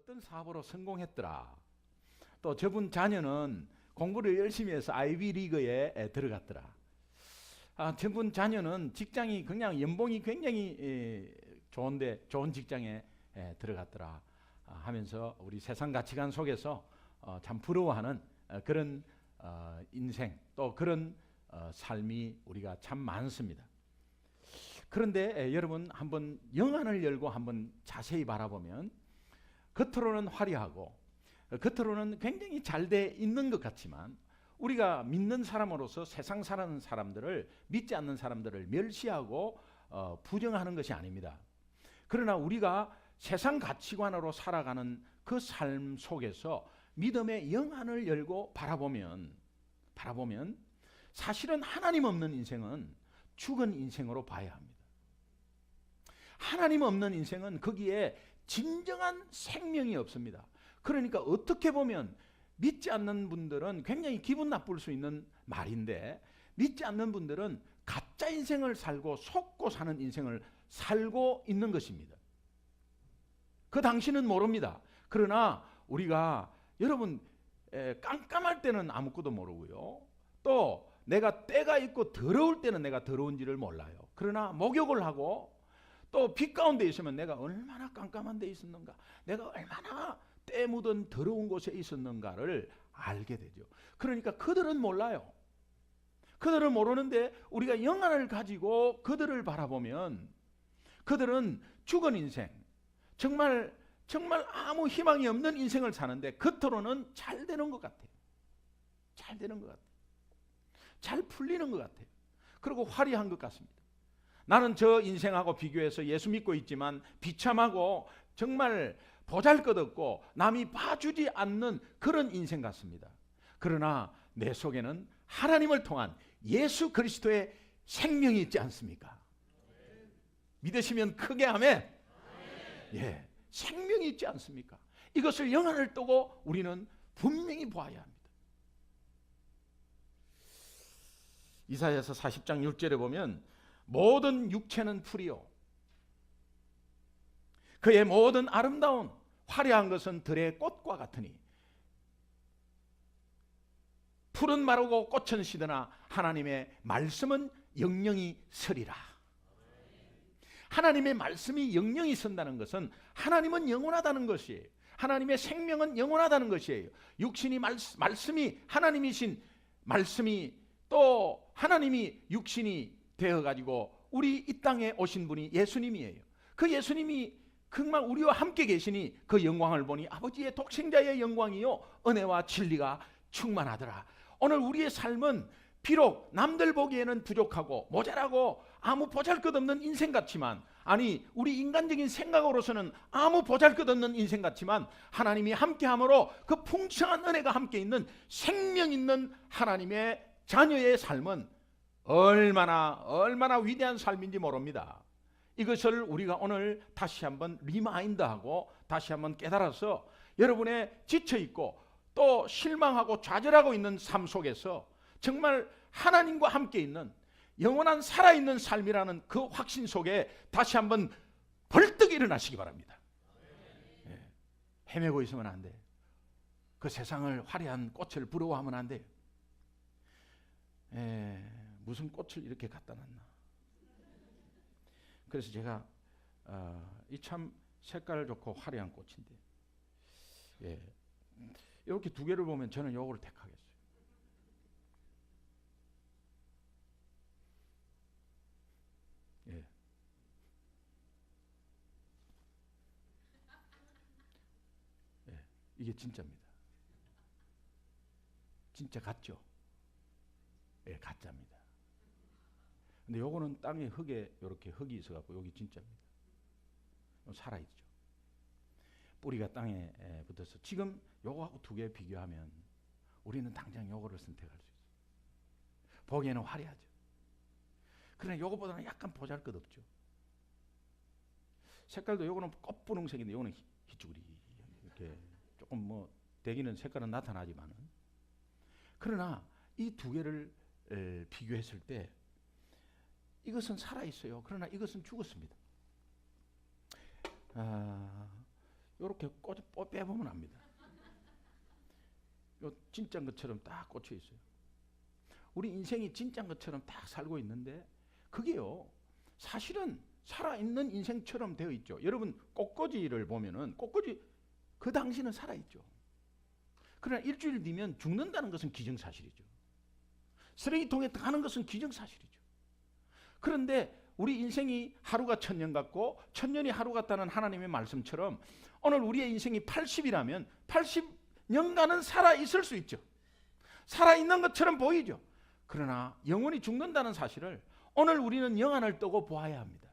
어떤 사업으로 성공했더라. 또 저분 자녀는 공부를 열심히 해서 아이비 리그에 들어갔더라. 저분 자녀는 직장이 그냥 연봉이 굉장히 좋은데 좋은 직장에 들어갔더라 하면서 우리 세상 가치관 속에서 참 부러워하는 그런 인생 또 그런 삶이 우리가 참 많습니다. 그런데 여러분 한번 영안을 열고 한번 자세히 바라보면 겉으로는 화려하고 겉으로는 굉장히 잘 돼 있는 것 같지만 우리가 믿는 사람으로서 세상 사는 사람들을 믿지 않는 사람들을 멸시하고 부정하는 것이 아닙니다. 그러나 우리가 세상 가치관으로 살아가는 그 삶 속에서 믿음의 영안을 열고 바라보면 사실은 하나님 없는 인생은 죽은 인생으로 봐야 합니다. 하나님 없는 인생은 거기에 진정한 생명이 없습니다. 그러니까 어떻게 보면 믿지 않는 분들은 굉장히 기분 나쁠 수 있는 말인데 믿지 않는 분들은 가짜 인생을 살고 속고 사는 인생을 살고 있는 것입니다. 그 당시는 모릅니다. 그러나 우리가 여러분 깜깜할 때는 아무것도 모르고요. 또 내가 때가 있고 더러울 때는 내가 더러운지를 몰라요. 그러나 목욕을 하고 또 빛 가운데 있으면 내가 얼마나 깜깜한 데 있었는가, 내가 얼마나 때 묻은 더러운 곳에 있었는가를 알게 되죠. 그러니까 그들은 몰라요. 그들은 모르는데 우리가 영안을 가지고 그들을 바라보면 그들은 죽은 인생, 정말 아무 희망이 없는 인생을 사는데 겉으로는 잘 되는 것 같아요. 잘 되는 것 같아요. 잘 풀리는 것 같아요. 그리고 화려한 것 같습니다. 나는 저 인생하고 비교해서 예수 믿고 있지만 비참하고 정말 보잘것없고 남이 봐주지 않는 그런 인생 같습니다. 그러나 내 속에는 하나님을 통한 예수 그리스도의 생명이 있지 않습니까? 믿으시면 크게 아멘. 예, 생명이 있지 않습니까? 이것을 영안을 뜨고 우리는 분명히 보아야 합니다. 이사야서 40장 6절에 보면 모든 육체는 풀이요 그의 모든 아름다운 화려한 것은 들의 꽃과 같으니 풀은 마르고 꽃은 시드나 하나님의 말씀은 영영이 서리라. 하나님의 말씀이 영영이 선다는 것은 하나님은 영원하다는 것이에요. 하나님의 생명은 영원하다는 것이에요. 육신이 말씀이 하나님이신 말씀이 또 하나님이 육신이 되어가지고 우리 이 땅에 오신 분이 예수님이에요. 그 예수님이 정말 우리와 함께 계시니 그 영광을 보니 아버지의 독생자의 영광이요 은혜와 진리가 충만하더라. 오늘 우리의 삶은 비록 남들 보기에는 부족하고 모자라고 아무 보잘것없는 인생 같지만, 아니 우리 인간적인 생각으로서는 아무 보잘것없는 인생 같지만 하나님이 함께함으로 그 풍성한 은혜가 함께 있는 생명 있는 하나님의 자녀의 삶은 얼마나 위대한 삶인지 모릅니다. 이것을 우리가 오늘 다시 한번 리마인드하고 다시 한번 깨달아서 여러분의 지쳐있고 또 실망하고 좌절하고 있는 삶 속에서 정말 하나님과 함께 있는 영원한 살아있는 삶이라는 그 확신 속에 다시 한번 벌떡 일어나시기 바랍니다. 예, 헤매고 있으면 안 돼요. 그 세상을 화려한 꽃을 부러워하면 안 돼요. 무슨 꽃을 이렇게 갖다 놨나. 그래서 제가 이 참 색깔 좋고 화려한 꽃인데, 예, 이렇게 두 개를 보면 저는 요거를 택하겠어요. 예. 예, 이게 진짜입니다. 진짜 같죠? 예, 가짜입니다. 근데 요거는 땅에 흙에 이렇게 흙이 있어갖고 여기 진짜입니다. 살아있죠. 뿌리가 땅에 붙어서 지금 요거하고 두 개 비교하면 우리는 당장 요거를 선택할 수 있어요. 보기에는 화려하죠. 그러나 요거보다는 약간 보잘것없죠. 색깔도 요거는 꽃분홍색인데 요거는 희쭈그리 이렇게 조금 뭐 대기는 색깔은 나타나지만은, 그러나 이 두 개를 비교했을 때 이것은 살아있어요. 그러나 이것은 죽었습니다. 이렇게 빼보면 압니다. 요 진짜인 것처럼 딱 꽂혀 있어요. 우리 인생이 진짜인 것처럼 딱 살고 있는데 그게요 사실은 살아있는 인생처럼 되어 있죠. 여러분 꽃꽂이를 보면은 꽃꽂이 그 당시는 살아있죠. 그러나 일주일 뒤면 죽는다는 것은 기정사실이죠. 쓰레기통에 가는 것은 기정사실이죠. 그런데 우리 인생이 하루가 1000년 같고 1000년이 하루 같다는 하나님의 말씀처럼 오늘 우리의 인생이 80이라면 80년간은 살아있을 수 있죠. 살아있는 것처럼 보이죠. 그러나 영원히 죽는다는 사실을 오늘 우리는 영안을 뜨고 보아야 합니다.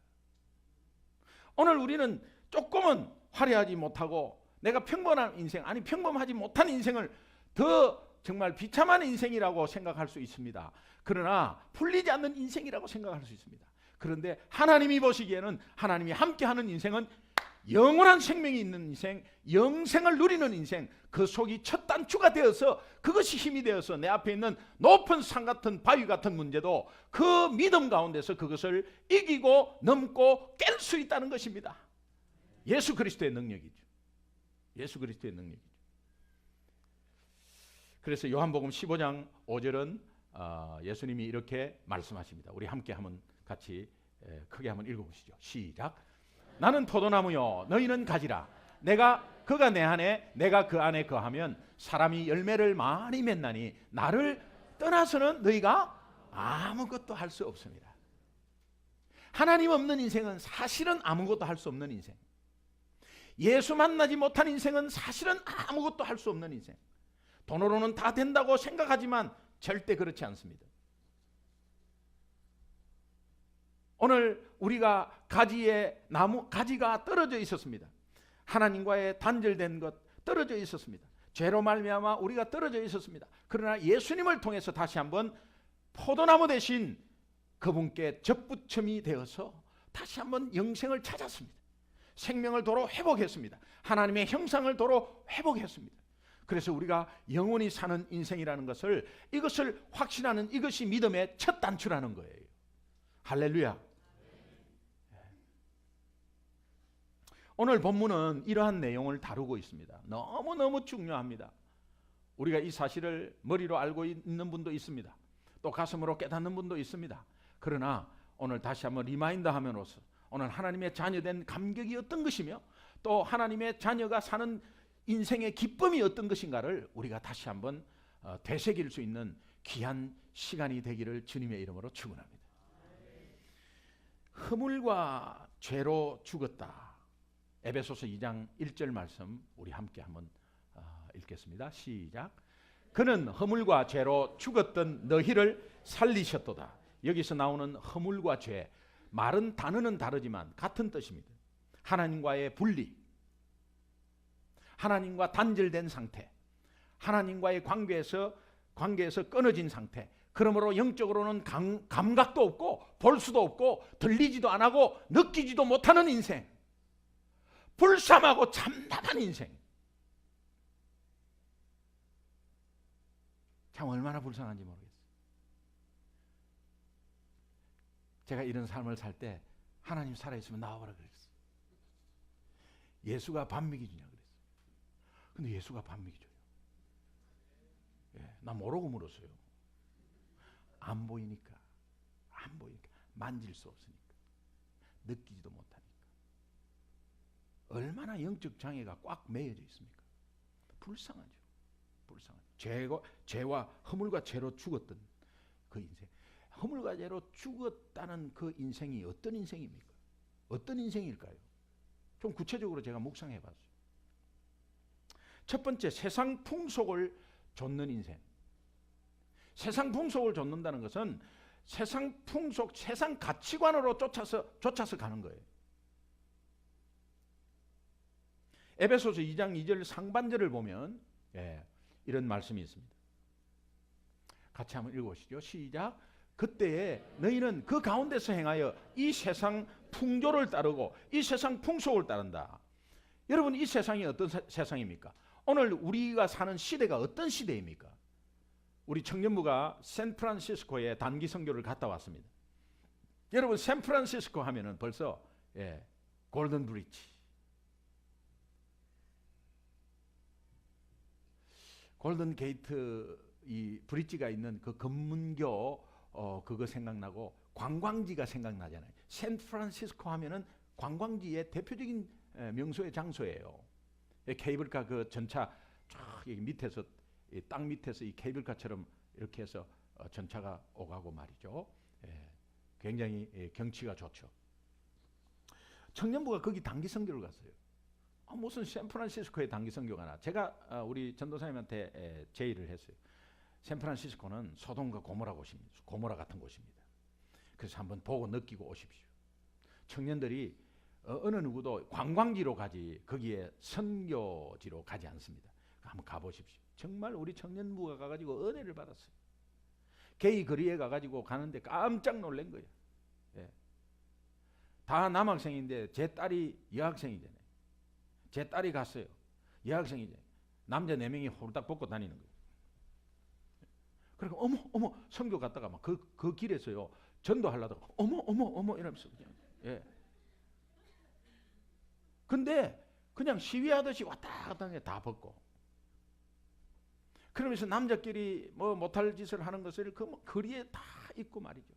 오늘 우리는 조금은 화려하지 못하고 내가 평범한 인생, 아니 평범하지 못한 인생을 더 정말 비참한 인생이라고 생각할 수 있습니다. 그러나 풀리지 않는 인생이라고 생각할 수 있습니다. 그런데 하나님이 보시기에는 하나님이 함께하는 인생은 영원한 생명이 있는 인생, 영생을 누리는 인생, 그 속이 첫 단추가 되어서 그것이 힘이 되어서 내 앞에 있는 높은 산 같은 바위 같은 문제도 그 믿음 가운데서 그것을 이기고 넘고 깰 수 있다는 것입니다. 예수 그리스도의 능력이죠. 예수 그리스도의 능력이죠. 그래서 요한복음 15장 5절은 예수님이 이렇게 말씀하십니다. 우리 함께 한번 같이 크게 한번 읽어보시죠. 시작. 나는 포도나무요 너희는 가지라. 그가 내 안에 내가 그 안에 거하면 사람이 열매를 많이 맺나니 나를 떠나서는 너희가 아무것도 할 수 없습니다. 하나님 없는 인생은 사실은 아무것도 할 수 없는 인생. 예수 만나지 못한 인생은 사실은 아무것도 할 수 없는 인생. 돈으로는 다 된다고 생각하지만 절대 그렇지 않습니다. 오늘 우리가 가지가 떨어져 있었습니다. 하나님과의 단절된 것 떨어져 있었습니다. 죄로 말미암아 우리가 떨어져 있었습니다. 그러나 예수님을 통해서 다시 한번 포도나무 대신 그분께 접붙임이 되어서 다시 한번 영생을 찾았습니다. 생명을 도로 회복했습니다. 하나님의 형상을 도로 회복했습니다. 그래서 우리가 영원히 사는 인생이라는 것을 이것을 확신하는 이것이 믿음의 첫 단추라는 거예요. 할렐루야. 오늘 본문은 이러한 내용을 다루고 있습니다. 너무너무 중요합니다. 우리가 이 사실을 머리로 알고 있는 분도 있습니다. 또 가슴으로 깨닫는 분도 있습니다. 그러나 오늘 다시 한번 리마인드 함으로써 오늘 하나님의 자녀된 감격이 어떤 것이며 또 하나님의 자녀가 사는 인생의 기쁨이 어떤 것인가를 우리가 다시 한번 되새길 수 있는 귀한 시간이 되기를 주님의 이름으로 축원합니다. 허물과 죄로 죽었다. 에베소서 2장 1절 말씀 우리 함께 한번 읽겠습니다. 시작. 그는 허물과 죄로 죽었던 너희를 살리셨도다. 여기서 나오는 허물과 죄, 말은 단어는 다르지만 같은 뜻입니다. 하나님과의 분리, 하나님과 단절된 상태, 하나님과의 관계에서 끊어진 상태, 그러므로 영적으로는 감각도 없고 볼 수도 없고 들리지도 안 하고 느끼지도 못하는 인생, 불쌍하고 참담한 인생. 참 얼마나 불쌍한지 모르겠어요. 제가 이런 삶을 살 때 하나님 살아있으면 나와보라 그랬어요. 예수가 밥 먹이주냐 그랬어요. 근데 예수가 밥 먹이줘요. 나 모르고 물었어요. 안 보이니까 만질 수 없으니까 느끼지도 못하니까. 얼마나 영적 장애가 꽉 매여져 있습니까? 불쌍하죠. 죄와 허물과 죄로 죽었던 그 인생, 허물과 죄로 죽었다는 그 인생이 어떤 인생입니까? 어떤 인생일까요? 좀 구체적으로 제가 묵상해 봤어요. 첫 번째, 세상 풍속을 좇는 인생. 세상 풍속을 좇는다는 것은 세상 풍속, 세상 가치관으로 쫓아서 가는 거예요. 에베소서 2장 2절 상반절을 보면 이런 말씀이 있습니다. 같이 한번 읽어보시죠. 시작. 그때에 너희는 그 가운데서 행하여 이 세상 풍조를 따르고 이 세상 풍속을 따른다. 여러분, 이 세상이 어떤 세상입니까? 오늘 우리가 사는 시대가 어떤 시대입니까? 우리 청년부가 샌프란시스코에 단기 선교를 갔다 왔습니다. 여러분, 샌프란시스코 하면은 벌써 골든 브릿지, 골든 게이트 이 브릿지가 있는 그 검문교 그거 생각나고 관광지가 생각나잖아요. 샌프란시스코 하면은 관광지의 대표적인 명소의 장소예요. 케이블카 그 전차 쫙 여기 밑에서 땅 밑에서 이 케이블카처럼 이렇게 해서 전차가 오가고 말이죠. 굉장히 경치가 좋죠. 청년부가 거기 단기 선교를 갔어요. 무슨 샌프란시스코에 단기 선교가 나. 제가 우리 전도사님한테 제의를 했어요. 샌프란시스코는 소돔과 고모라 같은 곳입니다. 그래서 한번 보고 느끼고 오십시오. 청년들이 어느 누구도 관광지로 가지 거기에 선교지로 가지 않습니다. 한번 가보십시오. 정말 우리 청년부가 가가지고 은혜를 받았어요. 게이 거리에 가가지고 가는데 깜짝 놀란 거예요. 예. 다 남학생인데 제 딸이 여학생이잖아요. 제 딸이 갔어요. 여학생이잖아요. 남자 4명이 홀딱 벗고 다니는 거예요. 그러니까 어머 선교 갔다가 막 그 길에서요 전도하려다가 어머 이러면서 그냥 예. 근데 그냥 시위하듯이 왔다 갔다 다 벗고 그러면서 남자끼리 뭐 못할 짓을 하는 것을 그 뭐 거리에 다 있고 말이죠.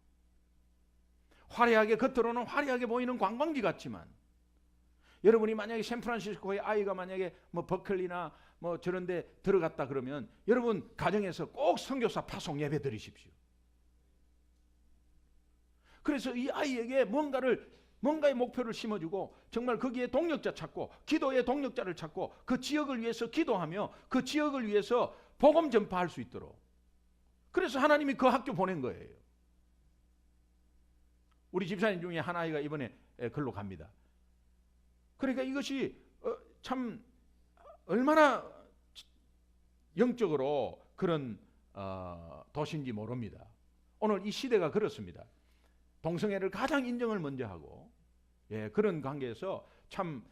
화려하게 겉으로는 화려하게 보이는 관광지 같지만 여러분이 만약에 샌프란시스코의 아이가 만약에 뭐 버클리나 뭐 저런 데 들어갔다 그러면 여러분 가정에서 꼭 선교사 파송 예배 드리십시오. 그래서 이 아이에게 뭔가의 목표를 심어주고 정말 거기에 동력자 찾고 기도의 동력자를 찾고 그 지역을 위해서 기도하며 그 지역을 위해서 복음 전파할 수 있도록 그래서 하나님이 그 학교 보낸 거예요. 우리 집사님 중에 한 아이가 이번에 글로 갑니다. 그러니까 이것이 참 얼마나 영적으로 그런 도시인지 모릅니다. 오늘 이 시대가 그렇습니다. 동성애를 가장 인정을 먼저 하고 그런 관계에서 참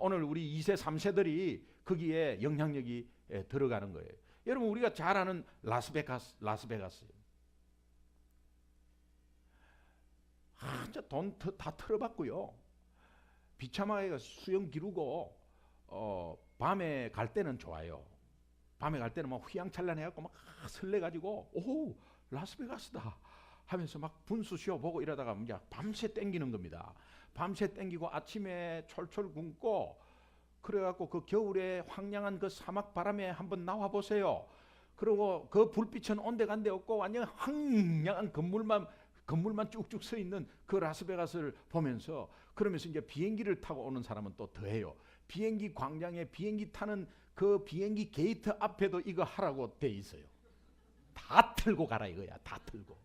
오늘 우리 2세 3세들이 거기에 영향력이 들어가는 거예요. 여러분 우리가 잘 아는 라스베가스요. 진짜 돈 다 털어봤고요. 비참하게 수영 기르고 밤에 갈 때는 좋아요. 밤에 갈 때는 막 휘황찬란해갖고 막 설레가지고 오 라스베가스다 하면서 막 분수 쉬어보고 이러다가 이제 밤새 땡기는 겁니다. 밤새 땡기고 아침에 철철 굶고 그래갖고 그 겨울에 황량한 그 사막 바람에 한번 나와 보세요. 그리고 그 불빛은 온데간데 없고 완전 황량한 건물만 쭉쭉 서 있는 그 라스베가스를 보면서 그러면서 이제 비행기를 타고 오는 사람은 또 더해요. 비행기 광장에 비행기 타는 그 비행기 게이트 앞에도 이거 하라고 돼 있어요. 다 틀고 가라 이거야. 다 틀고.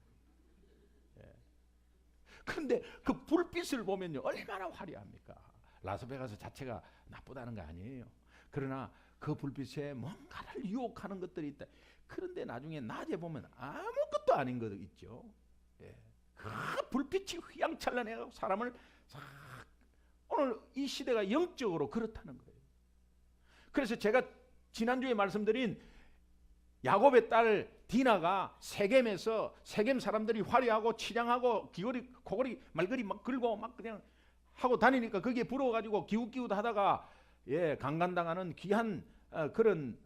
그런데 그 불빛을 보면요 얼마나 화려합니까? 라스베가스 자체가 나쁘다는 거 아니에요. 그러나 그 불빛에 뭔가를 유혹하는 것들이 있다. 그런데 나중에 낮에 보면 아무것도 아닌 것 있죠. 그 불빛이 휘황찬란해서 사람을 오늘 이 시대가 영적으로 그렇다는 거예요. 그래서 제가 지난주에 말씀드린 야곱의 딸 디나가 세겜에서 세겜 사람들이 화려하고 치장하고 고거리 말거리 막 걸고 막 그냥 하고 다니니까 거기에 부러워가지고 기웃기웃 하다가 강간당하는 귀한 그런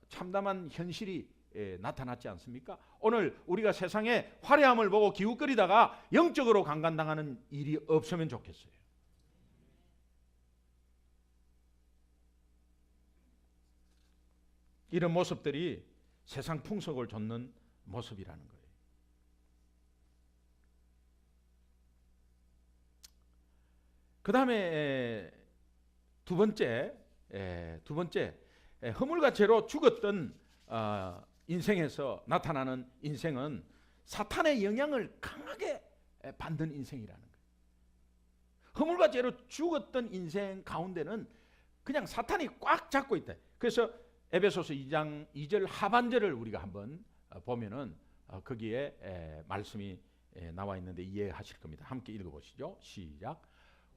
참담한 현실이 나타났지 않습니까? 오늘 우리가 세상의 화려함을 보고 기웃거리다가 영적으로 강간당하는 일이 없으면 좋겠어요. 이런 모습들이 세상 풍속을 좇는 모습이라는 거예요. 그 다음에 두 번째 허물과 죄로 죽었던 인생에서 나타나는 인생은 사탄의 영향을 강하게 받는 인생이라는 거예요. 허물과 죄로 죽었던 인생 가운데는 그냥 사탄이 꽉 잡고 있다. 그래서 에베소서 2장 2절 하반절을 우리가 한번 보면은 거기에 말씀이 나와 있는데 이해하실 겁니다. 함께 읽어보시죠. 시작.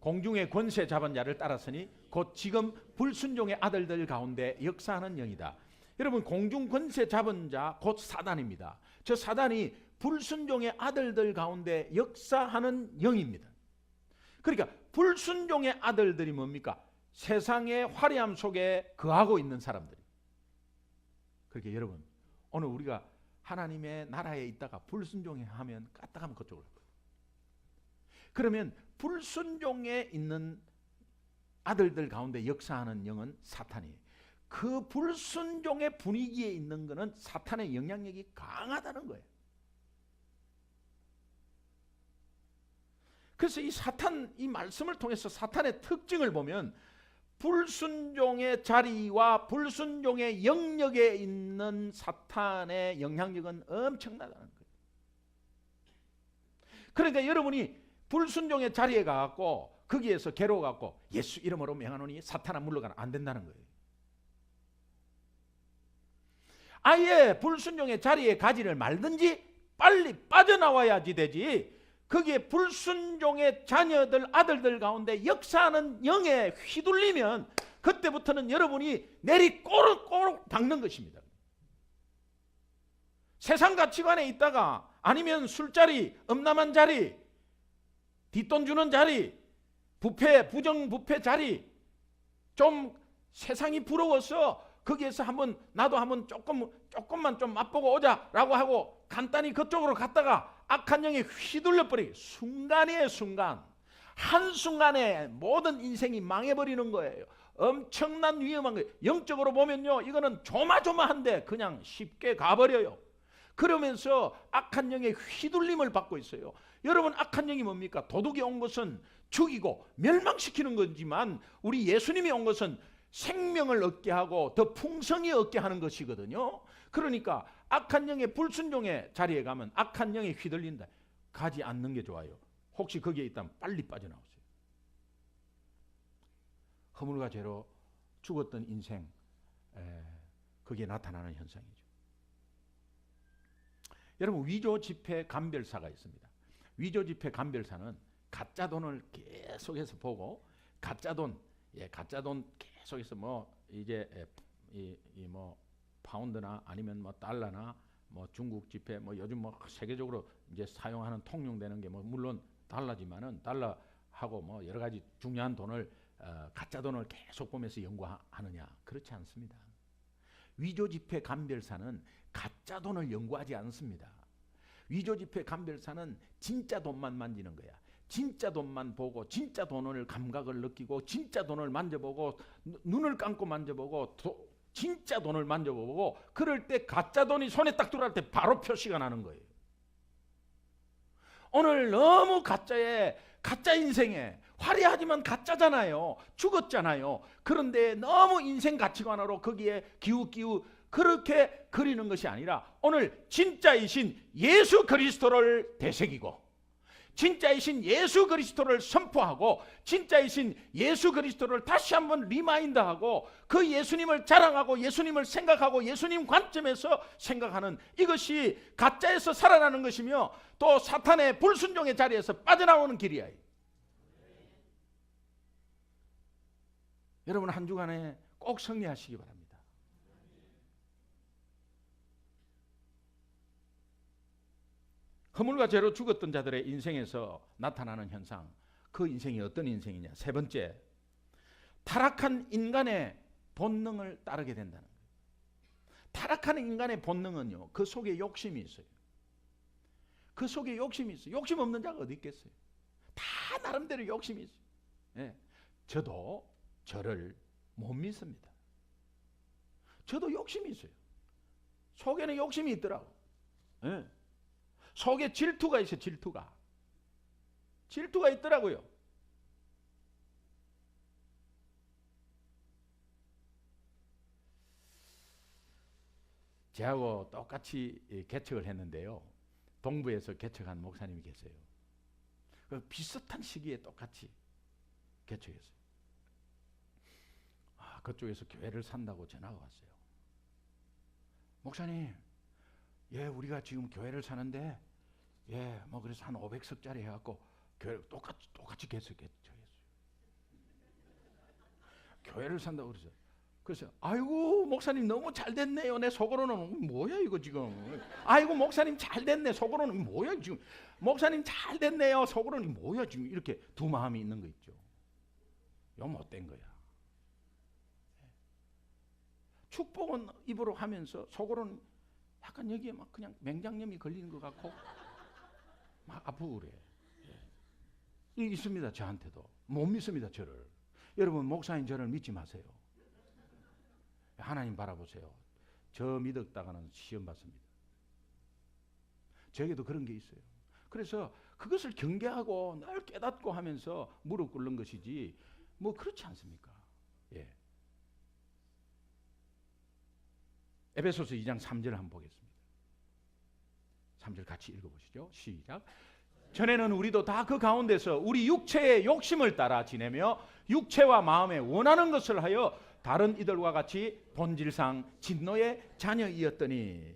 공중의 권세 잡은 자를 따랐으니 곧 지금 불순종의 아들들 가운데 역사하는 영이다. 여러분 공중 권세 잡은 자 곧 사단입니다. 저 사단이 불순종의 아들들 가운데 역사하는 영입니다. 그러니까 불순종의 아들들이 뭡니까? 세상의 화려함 속에 거하고 있는 사람들. 그렇게 여러분, 오늘 우리가 하나님의 나라에 있다가 불순종하면 까딱하면 그쪽으로 갈 거예요. 그러면 불순종에 있는 아들들 가운데 역사하는 영은 사탄이에요. 그 불순종의 분위기에 있는 것은 사탄의 영향력이 강하다는 거예요. 그래서 이 말씀을 통해서 사탄의 특징을 보면 불순종의 자리와 불순종의 영역에 있는 사탄의 영향력은 엄청나다는 거예요. 그러니까 여러분이 불순종의 자리에 가갖고 거기에서 괴로워갖고 예수 이름으로 명하노니 사탄아 물러가라 안 된다는 거예요. 아예 불순종의 자리에 가지를 말든지 빨리 빠져나와야지 되지, 거기에 불순종의 자녀들 아들들 가운데 역사하는 영에 휘둘리면 그때부터는 여러분이 내리 꼬르꼬르 박는 것입니다. 세상 가치관에 있다가 아니면 술자리, 음란한 자리, 뒷돈 주는 자리, 부패, 부정부패 자리, 좀 세상이 부러워서 거기에서 나도 한번 조금만 좀 맛보고 오자라고 하고 간단히 그쪽으로 갔다가 악한 영에 휘둘려 버리게, 순간이에요. 순간. 한순간에 모든 인생이 망해버리는 거예요. 엄청난 위험한 거예요. 영적으로 보면요, 이거는 조마조마한데 그냥 쉽게 가버려요. 그러면서 악한 영의 휘둘림을 받고 있어요. 여러분, 악한 영이 뭡니까? 도둑이 온 것은 죽이고 멸망시키는 거지만 우리 예수님이 온 것은 생명을 얻게 하고 더 풍성히 얻게 하는 것이거든요. 그러니까 악한 영의 불순종의 자리에 가면 악한 영에 휘둘린다. 가지 않는 게 좋아요. 혹시 거기에 있다면 빨리 빠져나오세요. 허물과 죄로 죽었던 인생, 거기에 나타나는 현상이죠. 여러분, 위조지폐 감별사가 있습니다. 위조지폐 감별사는 가짜 돈을 계속해서 보고 가짜 돈 계속해서 파운드나 아니면 달러나 중국 지폐 요즘 세계적으로 이제 사용하는 통용되는 게 물론 달러지만은 달러하고 여러 가지 중요한 돈을 가짜 돈을 계속 보면서 연구하느냐? 그렇지 않습니다. 위조지폐 감별사는 가짜 돈을 연구하지 않습니다. 위조지폐 감별사는 진짜 돈만 만지는 거야. 진짜 돈만 보고 진짜 돈을 감각을 느끼고 진짜 돈을 만져보고 눈을 감고 만져보고 진짜 돈을 만져보고 그럴 때 가짜 돈이 손에 딱 들어갈 때 바로 표시가 나는 거예요. 오늘 너무 가짜 인생에 화려하지만 가짜잖아요. 죽었잖아요. 그런데 너무 인생 가치관으로 거기에 기우 그렇게 그리는 것이 아니라 오늘 진짜이신 예수 그리스도를 되새기고 진짜이신 예수 그리스도를 선포하고 진짜이신 예수 그리스도를 다시 한번 리마인드하고 그 예수님을 자랑하고 예수님을 생각하고 예수님 관점에서 생각하는, 이것이 가짜에서 살아나는 것이며 또 사탄의 불순종의 자리에서 빠져나오는 길이야. 여러분, 한 주간에 꼭 승리하시기 바랍니다. 허물과 죄로 죽었던 자들의 인생에서 나타나는 현상, 그 인생이 어떤 인생이냐? 세 번째, 타락한 인간의 본능을 따르게 된다는 거예요. 타락한 인간의 본능은요, 그 속에 욕심이 있어요. 그 속에 욕심이 있어요. 욕심 없는 자가 어디 있겠어요? 다 나름대로 욕심이 있어요. 예. 저도 저를 못 믿습니다. 저도 욕심이 있어요. 속에는 욕심이 있더라고. 예. 속에 질투가 있어요. 질투가 있더라고요. 저하고 똑같이 개척을 했는데요. 동부에서 개척한 목사님이 계세요. 비슷한 시기에 똑같이 개척했어요. 그쪽에서 교회를 산다고 전화가 왔어요. 목사님, 우리가 지금 교회를 사는데 그래서 한 500석짜리 해갖고 교회를 똑같이 개척했어요. 교회를 산다고 그러죠. 그래서 아이고 목사님 너무 잘 됐네요. 내 속으로는 뭐야 이거 지금. 아이고 목사님 잘 됐네. 속으로는 뭐야 지금. 목사님 잘 됐네요. 속으로는 뭐야 지금. 이렇게 두 마음이 있는 거 있죠. 요 못된 거야. 축복은 입으로 하면서 속으로는 약간 여기에 막 그냥 맹장염이 걸리는 것 같고 막 아프고 그래. 예. 있습니다. 저한테도. 못 믿습니다. 저를. 여러분 목사님 저를 믿지 마세요. 하나님 바라보세요. 저 믿었다가는 시험 받습니다. 저에게도 그런 게 있어요. 그래서 그것을 경계하고 늘 깨닫고 하면서 무릎 꿇는 것이지 뭐 그렇지 않습니까? 예. 에베소서 2장 3절 한번 보겠습니다. 3절 같이 읽어보시죠. 시작. 전에는 우리도 다 그 가운데서 우리 육체의 욕심을 따라 지내며 육체와 마음에 원하는 것을 하여 다른 이들과 같이 본질상 진노의 자녀이었더니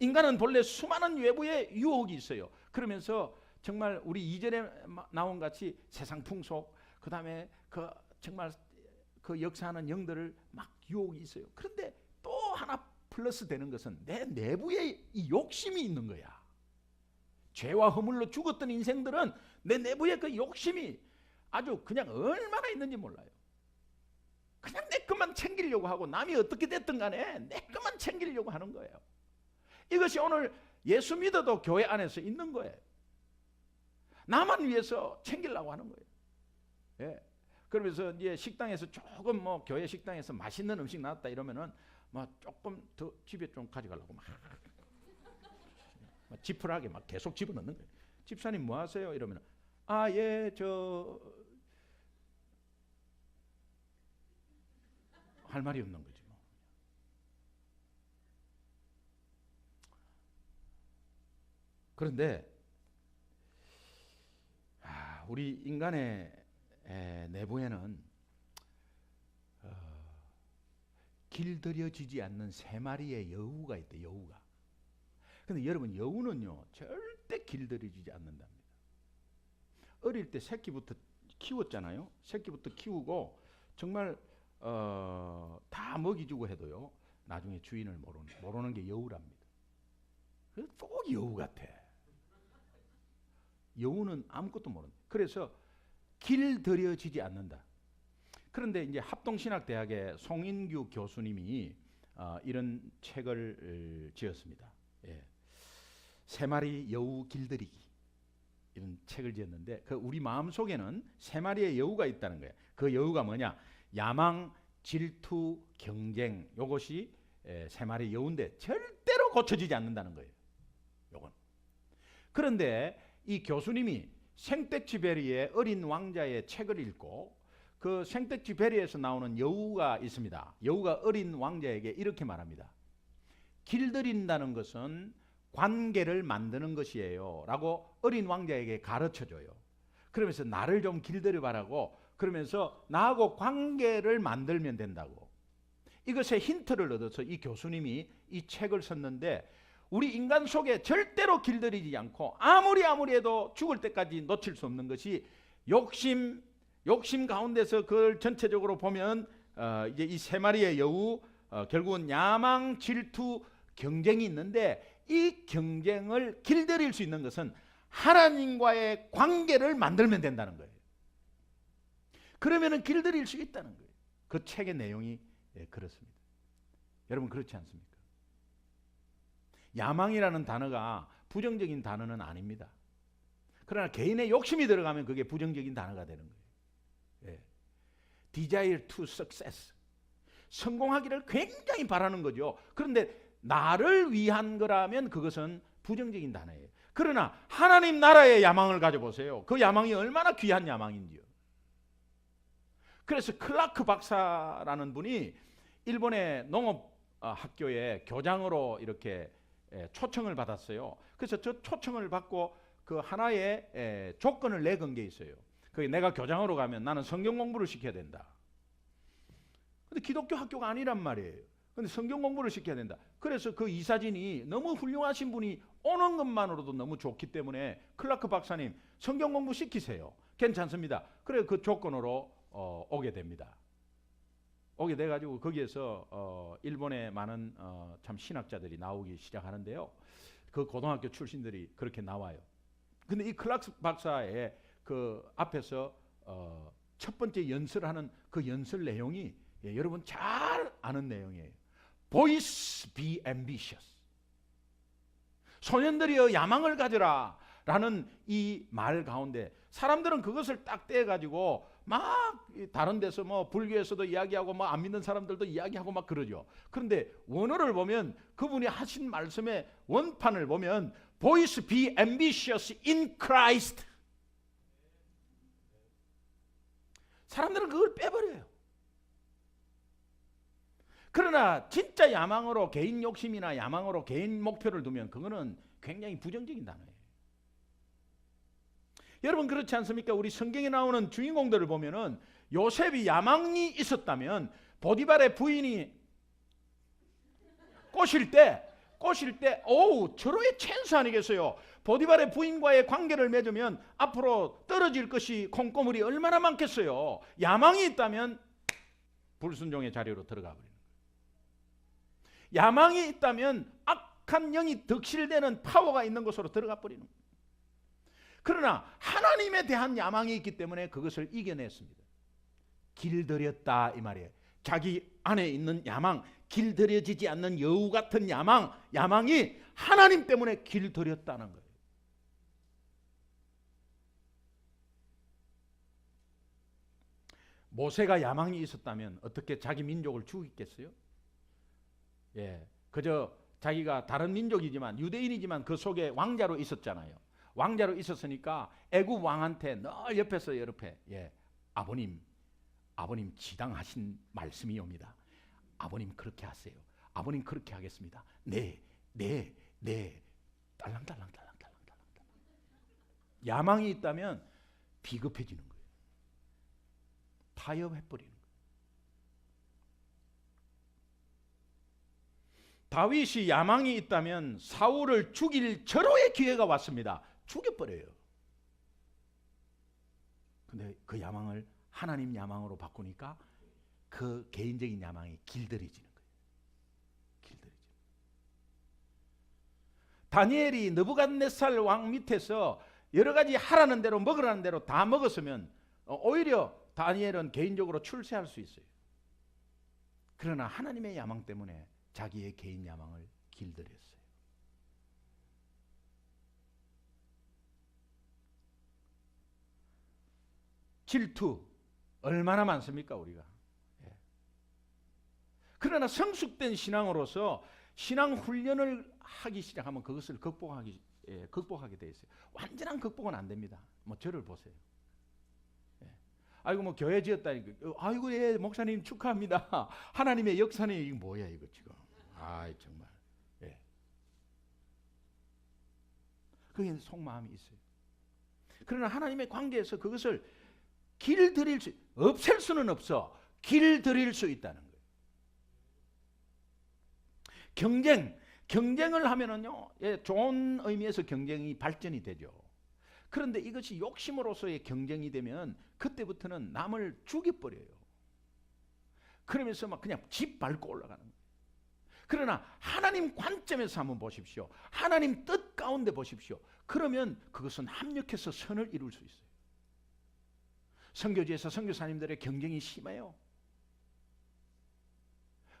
인간은 본래 수많은 외부의 유혹이 있어요. 그러면서 정말 우리 2절에 나온 같이 세상 풍속 그 다음에 그 정말 그 역사하는 영들을 막 유혹이 있어요. 그런데 또 하나 플러스 되는 것은 내 내부에 이 욕심이 있는 거야. 죄와 허물로 죽었던 인생들은 내 내부에 그 욕심이 아주 그냥 얼마나 있는지 몰라요. 그냥 내 것만 챙기려고 하고 남이 어떻게 됐든 간에 내 것만 챙기려고 하는 거예요. 이것이 오늘 예수 믿어도 교회 안에서 있는 거예요. 나만 위해서 챙기려고 하는 거예요. 예. 그러면서 이제 식당에서 조금 뭐 교회 식당에서 맛있는 음식 나왔다 이러면은 막 조금 더 집에 좀 가져가려고 막 지푸라기 막 계속 집어넣는 거예요. 집사님 뭐 하세요? 이러면 아, 예, 저 할 말이 없는 거지 뭐. 그런데 우리 인간의 내부에는 길들여지지 않는 세 마리의 여우가 있대. 여우가. 근데 여러분 여우는요 절대 길들여지지 않는답니다. 어릴 때 새끼부터 키웠잖아요. 새끼부터 키우고 정말 다 먹이 주고 해도요 나중에 주인을 모르는 게 여우랍니다. 꼭 여우 같아. 여우는 아무것도 모른다. 그래서 길들여지지 않는다. 그런데 이제 합동신학대학의 송인규 교수님이 이런 책을 지었습니다. 예. 세 마리 여우 길들이기 이런 책을 지었는데 그 우리 마음 속에는 세 마리의 여우가 있다는 거예요. 그 여우가 뭐냐? 야망, 질투, 경쟁. 요것이 세 마리 여우인데 절대로 고쳐지지 않는다는 거예요. 요건. 그런데 이 교수님이 생텍쥐페리의 어린 왕자의 책을 읽고 그 생텍쥐페리에서 나오는 여우가 있습니다. 여우가 어린 왕자에게 이렇게 말합니다. 길들인다는 것은 관계를 만드는 것이에요 라고 어린 왕자에게 가르쳐줘요. 그러면서 나를 좀 길들여 봐라고 그러면서 나하고 관계를 만들면 된다고. 이것에 힌트를 얻어서 이 교수님이 이 책을 썼는데 우리 인간 속에 절대로 길들이지 않고 아무리 해도 죽을 때까지 놓칠 수 없는 것이 욕심 가운데서 그걸 전체적으로 보면 이제 이 세 마리의 여우 결국은 야망, 질투, 경쟁이 있는데 이 경쟁을 길들일 수 있는 것은 하나님과의 관계를 만들면 된다는 거예요. 그러면은 길들일 수 있다는 거예요. 그 책의 내용이 그렇습니다. 여러분 그렇지 않습니까? 야망이라는 단어가 부정적인 단어는 아닙니다. 그러나 개인의 욕심이 들어가면 그게 부정적인 단어가 되는 거예요. 예. Desire to success. 성공하기를 굉장히 바라는 거죠. 그런데 나를 위한 거라면 그것은 부정적인 단어예요. 그러나 하나님 나라의 야망을 가져보세요. 그 야망이 얼마나 귀한 야망인지요. 그래서 클라크 박사라는 분이 일본의 농업학교에 교장으로 이렇게 초청을 받았어요. 그래서 저 초청을 받고 그 하나의 조건을 내건 게 있어요. 그게 내가 교장으로 가면 나는 성경 공부를 시켜야 된다. 근데 기독교 학교가 아니란 말이에요. 근데 성경 공부를 시켜야 된다. 그래서 그 이사진이 너무 훌륭하신 분이 오는 것만으로도 너무 좋기 때문에 클라크 박사님 성경 공부 시키세요. 괜찮습니다. 그래 그 조건으로 오게 됩니다. 오게 돼가지고 거기에서 일본의 많은 참 신학자들이 나오기 시작하는데요. 그 고등학교 출신들이 그렇게 나와요. 근데 이 클라크 박사의 그 앞에서 첫 번째 연설하는 그 연설 내용이 예, 여러분 잘 아는 내용이에요. Boys be ambitious. 소년들이여 야망을 가져라 라는 이 말 가운데 사람들은 그것을 딱 떼가지고 막 다른 데서 뭐 불교에서도 이야기하고 뭐 안 믿는 사람들도 이야기하고 막 그러죠. 그런데 원어를 보면 그분이 하신 말씀의 원판을 보면 Boys be ambitious in Christ. 사람들은 그걸 빼버려요. 그러나 진짜 야망으로 개인 욕심이나 야망으로 개인 목표를 두면 그거는 굉장히 부정적인 단어예요. 여러분 그렇지 않습니까? 우리 성경에 나오는 주인공들을 보면은 요셉이 야망이 있었다면 보디발의 부인이 꼬실 때 어우 절호의 찬스 아니겠어요? 보디발의 부인과의 관계를 맺으면 앞으로 떨어질 것이 콩고물이 얼마나 많겠어요? 야망이 있다면 불순종의 자리로 들어가 버리는 거예요. 야망이 있다면 악한 영이 득실되는 파워가 있는 곳으로 들어가 버리는 거예요. 그러나 하나님에 대한 야망이 있기 때문에 그것을 이겨냈습니다. 길들였다 이 말이에요. 자기 안에 있는 야망, 길들여지지 않는 여우 같은 야망이 하나님 때문에 길들였다는 거예요. 모세가 야망이 있었다면 어떻게 자기 민족을 죽이겠어요? 예, 그저 자기가 다른 민족이지만 유대인이지만 그 속에 왕자로 있었잖아요. 왕자로 있었으니까 애굽 왕한테 늘 옆에서 예, 아버님 지당하신 말씀이 옵니다. 아버님 그렇게 하세요. 아버님 그렇게 하겠습니다. 네. 딸랑딸랑. 야망이 있다면 비겁해지는 거예요. 타협해버리는 거예요. 다윗이 야망이 있다면 사울을 죽일 절호의 기회가 왔습니다. 죽여버려요. 근데 그 야망을 하나님 야망으로 바꾸니까 그 개인적인 야망이 길들여지는 거예요. 다니엘이 느부갓네살 왕 밑에서 여러 가지 하라는 대로 먹으라는 대로 다 먹었으면 오히려 다니엘은 개인적으로 출세할 수 있어요. 그러나 하나님의 야망 때문에 자기의 개인 야망을 길들였어요. 질투 얼마나 많습니까 우리가. 예. 그러나 성숙된 신앙으로서 신앙 훈련을 하기 시작하면 그것을 극복하게 돼 있어요. 완전한 극복은 안 됩니다. 뭐 저를 보세요. 예. 아이고 뭐 교회 지었다니까. 아이고 예 목사님 축하합니다. 하나님의 역사네. 이거 뭐야 이거 지금. 아이 정말. 예. 그게 속마음이 있어요. 그러나 하나님의 관계에서 그것을 길들일 수, 없앨 수는 없어. 길들일 수 있다는 거예요. 경쟁을 하면은요, 예, 좋은 의미에서 경쟁이 발전이 되죠. 그런데 이것이 욕심으로서의 경쟁이 되면 그때부터는 남을 죽여버려요. 그러면서 막 그냥 집 밟고 올라가는 거예요. 그러나 하나님 관점에서 한번 보십시오. 하나님 뜻 가운데 보십시오. 그러면 그것은 합력해서 선을 이룰 수 있어요. 선교지에서 선교사님들의 경쟁이 심해요.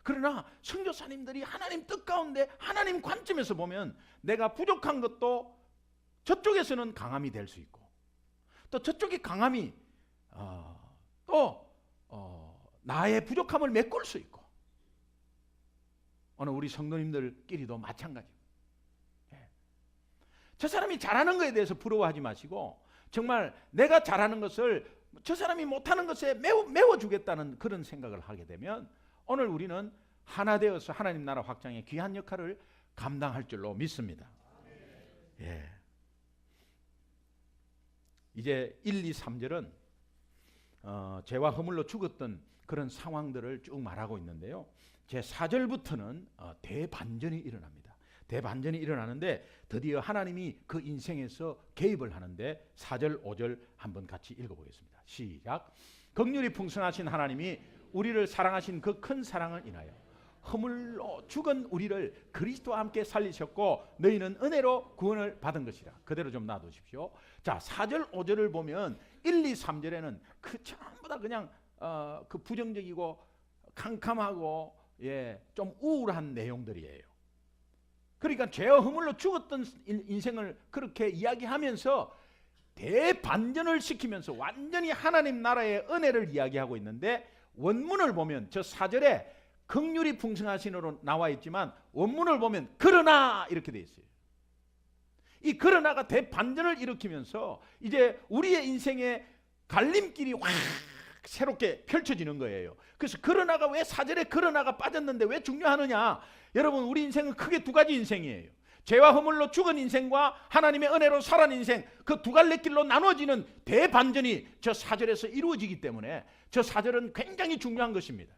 그러나 선교사님들이 하나님 뜻 가운데 하나님 관점에서 보면 내가 부족한 것도 저쪽에서는 강함이 될 수 있고 또 저쪽의 강함이 나의 부족함을 메꿀 수 있고 오늘 우리 성도님들끼리도 마찬가지입니다. 저 사람이 잘하는 것에 대해서 부러워하지 마시고 정말 내가 잘하는 것을 저 사람이 못하는 것에 메워주겠다는 그런 생각을 하게 되면 오늘 우리는 하나 되어서 하나님 나라 확장의 귀한 역할을 감당할 줄로 믿습니다. 예. 이제 1, 2, 3절은 죄와 허물로 죽었던 그런 상황들을 쭉 말하고 있는데요. 제 4절부터는 대반전이 일어납니다. 대반전이 일어나는데 드디어 하나님이 그 인생에서 개입을 하는데 4절, 5절 한번 같이 읽어보겠습니다. 시작. 긍휼이 풍성하신 하나님이 우리를 사랑하신 그 큰 사랑을 인하여 허물로 죽은 우리를 그리스도와 함께 살리셨고 너희는 은혜로 구원을 받은 것이라. 그대로 좀 놔두십시오. 자, 4절, 5절을 보면 1, 2, 3절에는 그 전부 다 그냥 그 부정적이고 캄캄하고 좀 우울한 내용들이에요. 그러니까 죄와 허물로 죽었던 인생을 그렇게 이야기하면서 대반전을 시키면서 완전히 하나님 나라의 은혜를 이야기하고 있는데, 원문을 보면 저 4절에 긍휼이 풍성하신으로 나와 있지만 원문을 보면 그러나 이렇게 돼 있어요. 이 그러나가 대반전을 일으키면서 이제 우리의 인생의 갈림길이 확 새롭게 펼쳐지는 거예요. 그래서 그러나가 왜 4절에 그러나가 빠졌는데 왜 중요하느냐? 여러분, 우리 인생은 크게 두 가지 인생이에요. 죄와 허물로 죽은 인생과 하나님의 은혜로 살아난 인생, 그 두 갈래 길로 나눠지는 대반전이 저 4절에서 이루어지기 때문에 저 4절은 굉장히 중요한 것입니다.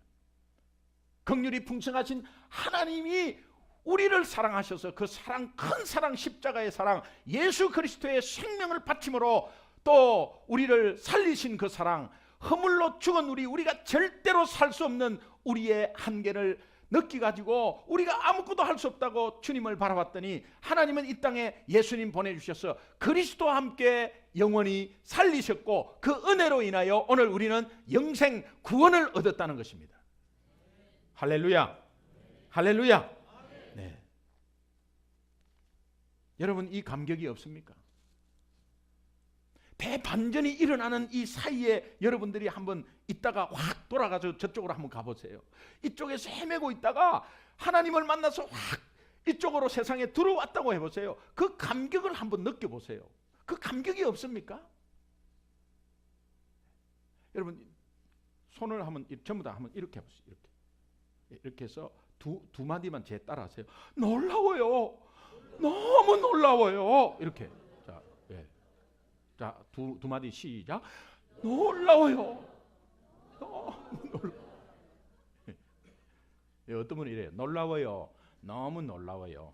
긍휼이 풍성하신 하나님이 우리를 사랑하셔서 그 사랑, 큰 사랑, 십자가의 사랑, 예수 그리스도의 생명을 바침으로 또 우리를 살리신 그 사랑, 허물로 죽은 우리가 절대로 살 수 없는 우리의 한계를 느끼가지고 우리가 아무것도 할 수 없다고 주님을 바라봤더니 하나님은 이 땅에 예수님 보내주셔서 그리스도와 함께 영원히 살리셨고 그 은혜로 인하여 오늘 우리는 영생 구원을 얻었다는 것입니다. 할렐루야, 할렐루야. 네. 여러분, 이 감격이 없습니까? 대반전이 일어나는 이 사이에 여러분들이 한번 있다가 확 돌아가서 저쪽으로 한번 가보세요. 이쪽에서 헤매고 있다가 하나님을 만나서 확 이쪽으로 세상에 들어왔다고 해보세요. 그 감격을 한번 느껴보세요. 그 감격이 없습니까? 여러분, 손을 한번 전부 다 한번 이렇게 해보세요. 이렇게 해서 두 마디만 제 따라하세요. 놀라워요. 너무 놀라워요. 이렇게. 자, 자, 두 마디 시작. 놀라워요. 너무 놀라워요. 어떤 분이 이래요. 놀라워요. 너무 놀라워요.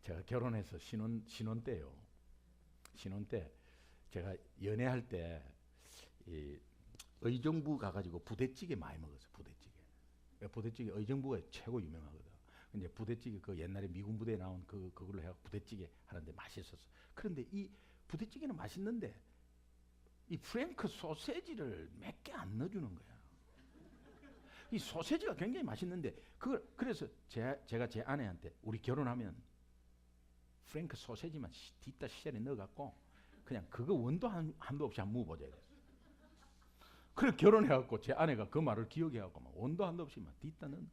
제가 결혼해서 신혼 때요. 신혼 때 제가 연애할 때 의정부 가가지고 부대찌개 많이 먹었어요. 부대찌개 의정부가 최고 유명하거든. 이제 부대찌개 그 옛날에 미군 부대에 나온 그걸로 해서 부대찌개 하는데 맛있었어. 그런데 이 부대찌개는 맛있는데 이 프랭크 소세지를 몇 개 안 넣어주는 거야. 이 소세지가 굉장히 맛있는데 그래서 제가 제 아내한테 우리 결혼하면 프랭크 소세지만 뒤따 시절에 넣어갖고 그냥 그거 원도 한도 없이 한번 먹어보자. 그래 결혼해갖고 제 아내가 그 말을 기억해갖고 막 원도 한도 없이 막 뒤따 넣는.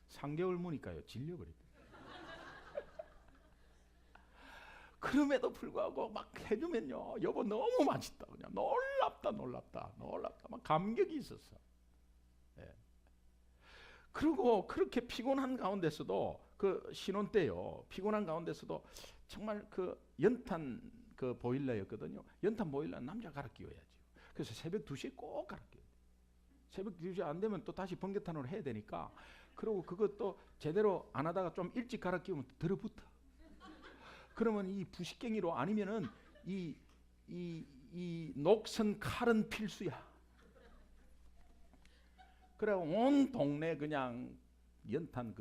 3개월 무니까요 질려버렸대. 그럼에도 불구하고 막 해주면요, 여보 너무 맛있다, 그냥 놀랍다 막 감격이 있었어. 예. 그리고 그렇게 피곤한 가운데서도 그 신혼 때요, 피곤한 가운데서도 정말 그 연탄 그 보일러였거든요. 연탄 보일러 남자가 갈아 끼워야죠. 그래서 새벽 2시에 꼭 갈아 끼워요. 새벽 2시 안 되면 또 다시 번개탄으로 해야 되니까. 그리고 그것도 제대로 안 하다가 좀 일찍 갈아 끼우면 들어붙어. 그러면 이 부식갱이로 아니면은 이 녹슨 칼은 필수야. 그래 온 동네 그냥 연탄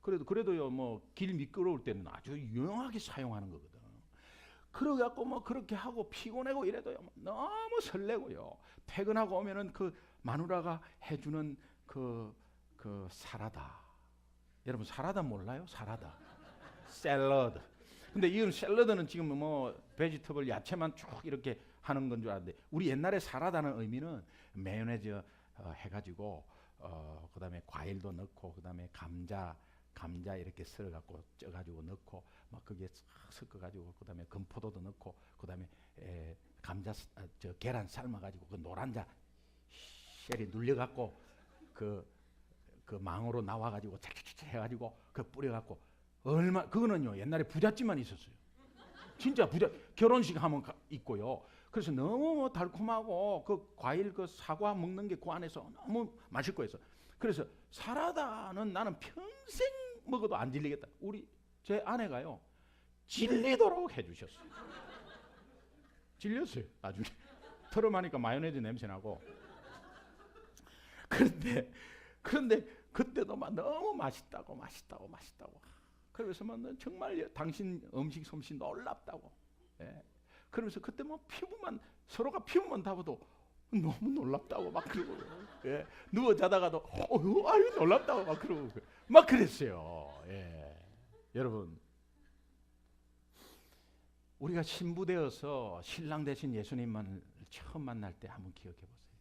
그래도요 뭐 길 미끄러울 때는 아주 유용하게 사용하는 거거든. 그래갖고 뭐 그렇게 하고 피곤하고 이래도요 너무 설레고요. 퇴근하고 오면은 그 마누라가 해주는 그 사라다. 여러분 사라다 몰라요? 사라다. 샐러드. 근데 이건 샐러드는 지금 뭐 베지터블 야채만 쭉 이렇게 하는 건 줄 알았는데 우리 옛날에 사라다는 의미는 마요네즈 해가지고 그다음에 과일도 넣고 그다음에 감자 이렇게 썰어갖고 쪄가지고 넣고 막 거기에 섞어가지고 그다음에 건포도도 넣고 그다음에 계란 삶아가지고 그 노란자 쉘이 눌려갖고 그 망으로 나와가지고 착착착 해가지고 그 뿌려갖고 그거는요 옛날에 부잣집만 있었어요. 진짜 결혼식 하면 있고요. 그래서 너무 달콤하고 그 과일 그 사과 먹는 게 그 안에서 너무 맛있고 해서 그래서 사라다는 나는 평생 먹어도 안 질리겠다. 제 아내가요 질리도록 해주셨어요. 질렸어요. 나중에 털어마니까 마요네즈 냄새 나고. 그런데 그때도 막 너무 맛있다고. 그래서 막 정말 당신 음식 솜씨 놀랍다고. 예. 그러면서 그때 뭐 서로가 피부만 담아도 너무 놀랍다고 막 그러고, 예. 누워 자다가도 아유 놀랍다고 막 그러고 막 그랬어요. 예. 여러분, 우리가 신부되어서 신랑 되신 예수님만을 처음 만날 때 한번 기억해 보세요.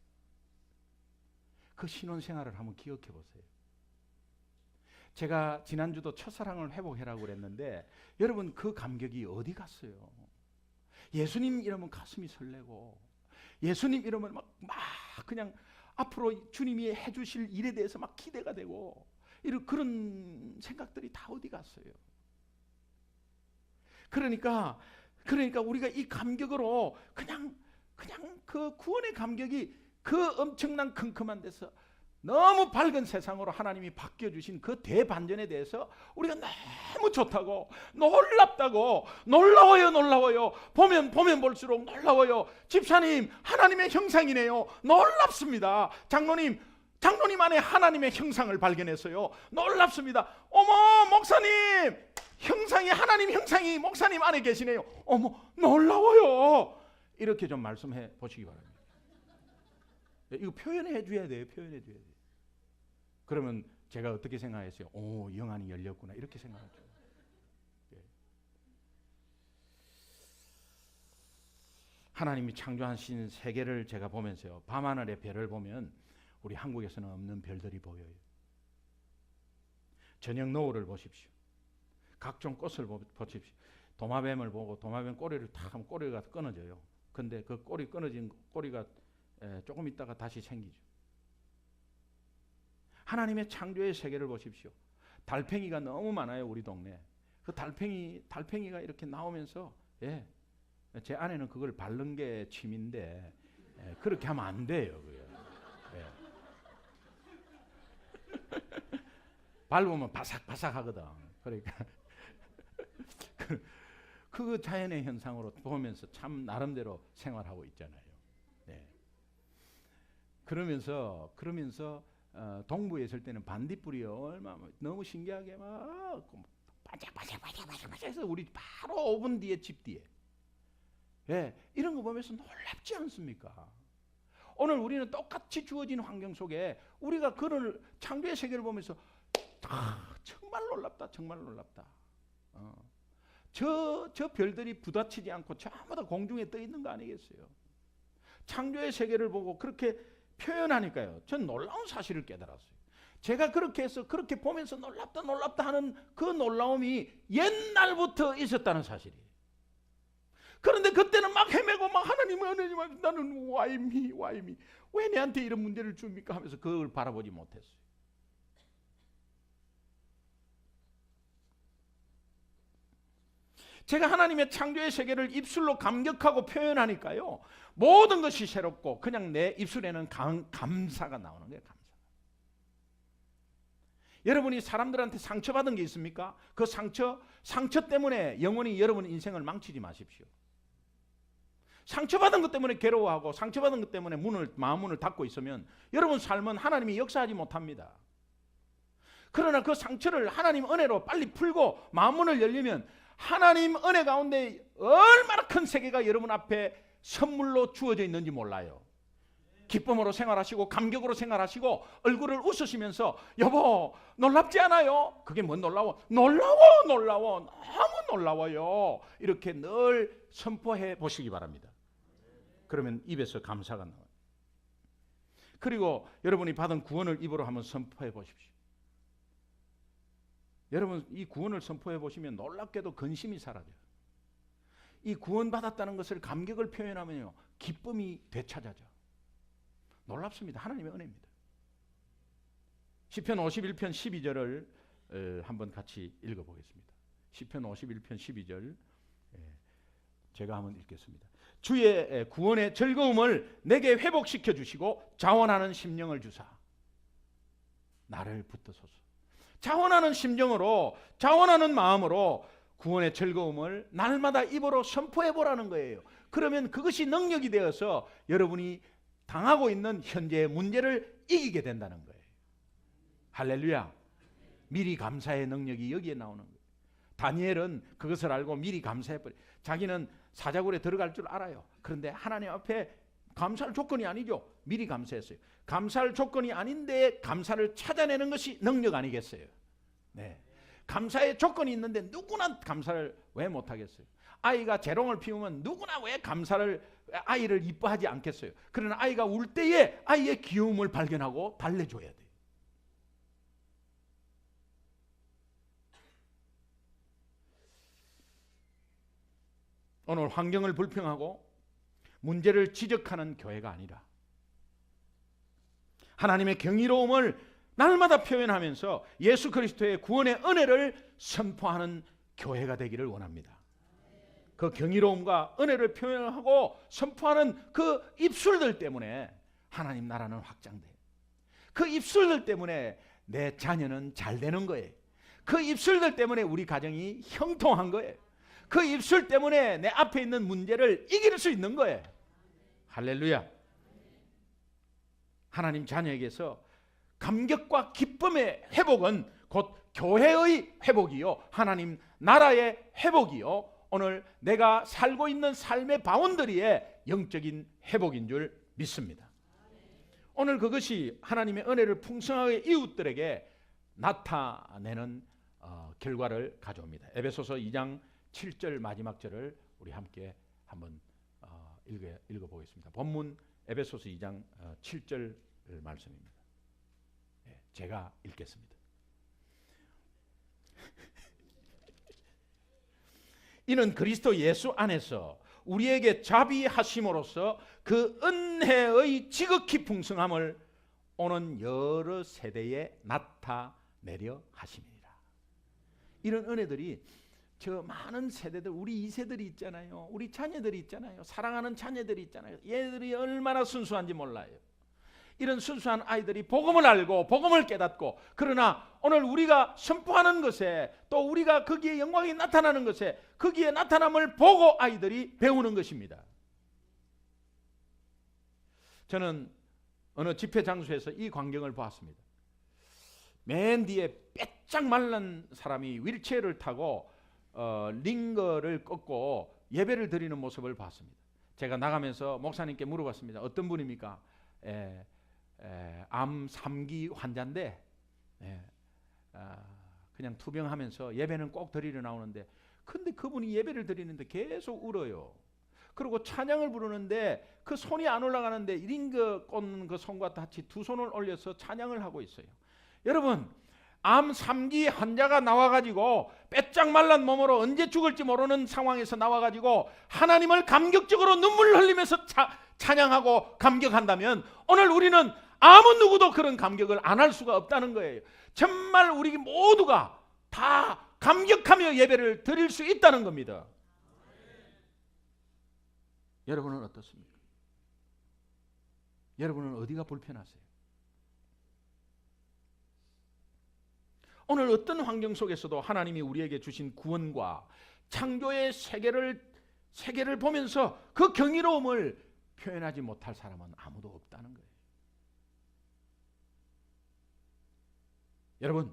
그 신혼 생활을 한번 기억해 보세요. 제가 지난주도 첫사랑을 회복해라고 그랬는데 여러분, 그 감격이 어디 갔어요? 예수님 이러면 가슴이 설레고, 예수님 이러면 막 그냥 앞으로 주님이 해주실 일에 대해서 막 기대가 되고, 이런 그런 생각들이 다 어디 갔어요? 그러니까 우리가 이 감격으로 그냥 그 구원의 감격이 그 엄청난 컴컴한 데서 너무 밝은 세상으로 하나님이 바뀌어주신 그 대반전에 대해서 우리가 너무 좋다고, 놀랍다고, 놀라워요. 보면 볼수록 놀라워요. 집사님, 하나님의 형상이네요. 놀랍습니다. 장로님 안에 하나님의 형상을 발견했어요. 놀랍습니다. 어머, 목사님, 하나님 형상이 목사님 안에 계시네요. 어머, 놀라워요. 이렇게 좀 말씀해 보시기 바랍니다. 이거 표현해 줘야 돼요. 그러면 제가 어떻게 생각했어요? 영안이 열렸구나, 이렇게 생각하죠. 예. 하나님이 창조하신 세계를 제가 보면서요, 밤하늘의 별을 보면 우리 한국에서는 없는 별들이 보여요. 저녁 노을을 보십시오. 각종 꽃을 보십시오. 도마뱀을 보고 도마뱀 꼬리를 탁 하면 꼬리가 끊어져요. 근데 그 꼬리 끊어진 꼬리가 조금 있다가 다시 생기죠. 하나님의 창조의 세계를 보십시오. 달팽이가 너무 많아요, 우리 동네. 그 달팽이가 이렇게 나오면서, 예, 제 아내는 그걸 바른 게 취미인데, 예, 그렇게 하면 안 돼요. 예. 밟으면 바삭바삭하거든. 그러니까 그 자연의 현상으로 보면서 참 나름대로 생활하고 있잖아요. 네. 그러면서 동부에 있을 때는 반딧불이 얼마나 너무 신기하게 막 반짝반짝 해서 우리 바로 5분 뒤에 집 뒤에, 예, 이런 거 보면서 놀랍지 않습니까? 오늘 우리는 똑같이 주어진 환경 속에 우리가 그런 창조의 세계를 보면서 정말 놀랍다. 저 별들이 부딪히지 않고 전부 다 공중에 떠 있는 거 아니겠어요? 창조의 세계를 보고 그렇게 표현하니까요, 전 놀라운 사실을 깨달았어요. 제가 그렇게 해서 그렇게 보면서 놀랍다 하는 그 놀라움이 옛날부터 있었다는 사실이에요. 그런데 그때는 막 헤매고 막 하나님 나는 와이미 왜 내한테 이런 문제를 줍니까 하면서 그걸 바라보지 못했어요. 제가 하나님의 창조의 세계를 입술로 감격하고 표현하니까요, 모든 것이 새롭고 그냥 내 입술에는 감사가 나오는 거예요. 감사. 여러분이 사람들한테 상처받은 게 있습니까? 그 상처 때문에 영원히 여러분 인생을 망치지 마십시오. 상처받은 것 때문에 괴로워하고 상처받은 것 때문에 마음문을 닫고 있으면 여러분 삶은 하나님이 역사하지 못합니다. 그러나 그 상처를 하나님 은혜로 빨리 풀고 마음문을 열리면 하나님 은혜 가운데 얼마나 큰 세계가 여러분 앞에 선물로 주어져 있는지 몰라요. 기쁨으로 생활하시고 감격으로 생활하시고 얼굴을 웃으시면서 여보 놀랍지 않아요? 그게 뭔 놀라워? 놀라워 너무 놀라워요. 이렇게 늘 선포해 보시기 바랍니다. 그러면 입에서 감사가 나와요. 그리고 여러분이 받은 구원을 입으로 한번 선포해 보십시오. 여러분 이 구원을 선포해 보시면 놀랍게도 근심이 사라져요. 이 구원받았다는 것을 감격을 표현하면요, 기쁨이 되찾아져. 놀랍습니다. 하나님의 은혜입니다. 시편 51편 12절을 한번 같이 읽어보겠습니다. 시편 51편 12절 제가 한번 읽겠습니다. 주의 구원의 즐거움을 내게 회복시켜 주시고 자원하는 심령을 주사 나를 붙드소서. 자원하는 심정으로, 자원하는 마음으로 구원의 즐거움을 날마다 입으로 선포해 보라는 거예요. 그러면 그것이 능력이 되어서 여러분이 당하고 있는 현재의 문제를 이기게 된다는 거예요. 할렐루야. 미리 감사의 능력이 여기에 나오는 거예요. 다니엘은 그것을 알고 미리 감사해버려요. 자기는 사자굴에 들어갈 줄 알아요. 그런데 하나님 앞에 감사할 조건이 아니죠. 미리 감사했어요. 감사할 조건이 아닌데 감사를 찾아내는 것이 능력 아니겠어요? 네. 감사의 조건이 있는데 누구나 감사를 왜 못하겠어요? 아이가 재롱을 피우면 누구나 왜 아이를 이뻐하지 않겠어요? 그러나 아이가 울 때에 아이의 귀여움을 발견하고 달래줘야 돼요. 오늘 환경을 불평하고 문제를 지적하는 교회가 아니라 하나님의 경이로움을 날마다 표현하면서 예수 그리스도의 구원의 은혜를 선포하는 교회가 되기를 원합니다. 그 경이로움과 은혜를 표현하고 선포하는 그 입술들 때문에 하나님 나라는 확장돼요. 그 입술들 때문에 내 자녀는 잘 되는 거예요. 그 입술들 때문에 우리 가정이 형통한 거예요. 그 입술 때문에 내 앞에 있는 문제를 이길 수 있는 거예요. 할렐루야. 하나님 자녀에게서 감격과 기쁨의 회복은 곧 교회의 회복이요, 하나님 나라의 회복이요, 오늘 내가 살고 있는 삶의 바운더리의 영적인 회복인 줄 믿습니다. 오늘 그것이 하나님의 은혜를 풍성하게 이웃들에게 나타내는 결과를 가져옵니다. 에베소서 2장 7절 마지막 절을 우리 함께 한번 읽어보겠습니다. 본문 에베소서 2장 7절 말씀입니다. 제가 읽겠습니다. 이는 그리스도 예수 안에서 우리에게 자비하심으로써 그 은혜의 지극히 풍성함을 오는 여러 세대에 나타내려 하심이니라. 이런 은혜들이 저 많은 세대들, 우리 2세들이 있잖아요. 우리 자녀들이 있잖아요. 사랑하는 자녀들이 있잖아요. 얘들이 얼마나 순수한지 몰라요. 이런 순수한 아이들이 복음을 알고 복음을 깨닫고, 그러나 오늘 우리가 선포하는 것에, 또 우리가 거기에 영광이 나타나는 것에, 거기에 나타남을 보고 아이들이 배우는 것입니다. 저는 어느 집회 장소에서 이 광경을 보았습니다. 맨 뒤에 빼짝 말른 사람이 휠체어를 타고 링거를 꺾고 예배를 드리는 모습을 봤습니다. 제가 나가면서 목사님께 물어봤습니다. 어떤 분입니까? 암 3기 환자인데 그냥 투병하면서 예배는 꼭 드리러 나오는데, 근데 그분이 예배를 드리는데 계속 울어요. 그리고 찬양을 부르는데 그 손이 안 올라가는데 링거 꽂는 그 손과 같이 두 손을 올려서 찬양을 하고 있어요. 여러분, 암 3기 환자가 나와가지고 빼짝 말란 몸으로 언제 죽을지 모르는 상황에서 나와가지고 하나님을 감격적으로 눈물을 흘리면서 찬양하고 감격한다면, 오늘 우리는 아무 누구도 그런 감격을 안 할 수가 없다는 거예요. 정말 우리 모두가 다 감격하며 예배를 드릴 수 있다는 겁니다. 여러분은 어떻습니까? 여러분은 어디가 불편하세요? 오늘 어떤 환경 속에서도 하나님이 우리에게 주신 구원과 창조의 세계를 보면서 그 경이로움을 표현하지 못할 사람은 아무도 없다는 거예요. 여러분,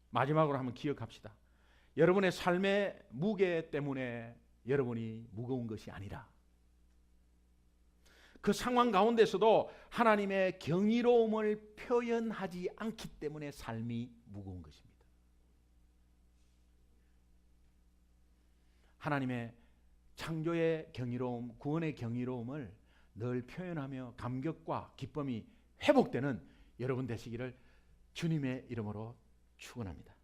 마지막으로 한번 기억합시다. 여러분의 삶의 무게 때문에 여러분이 무거운 것이 아니라, 그 상황 가운데서도 하나님의 경이로움을 표현하지 않기 때문에 삶이 무거운 것입니다. 하나님의 창조의 경이로움, 구원의 경이로움을 늘 표현하며 감격과 기쁨이 회복되는 여러분 되시기를 주님의 이름으로 축원합니다.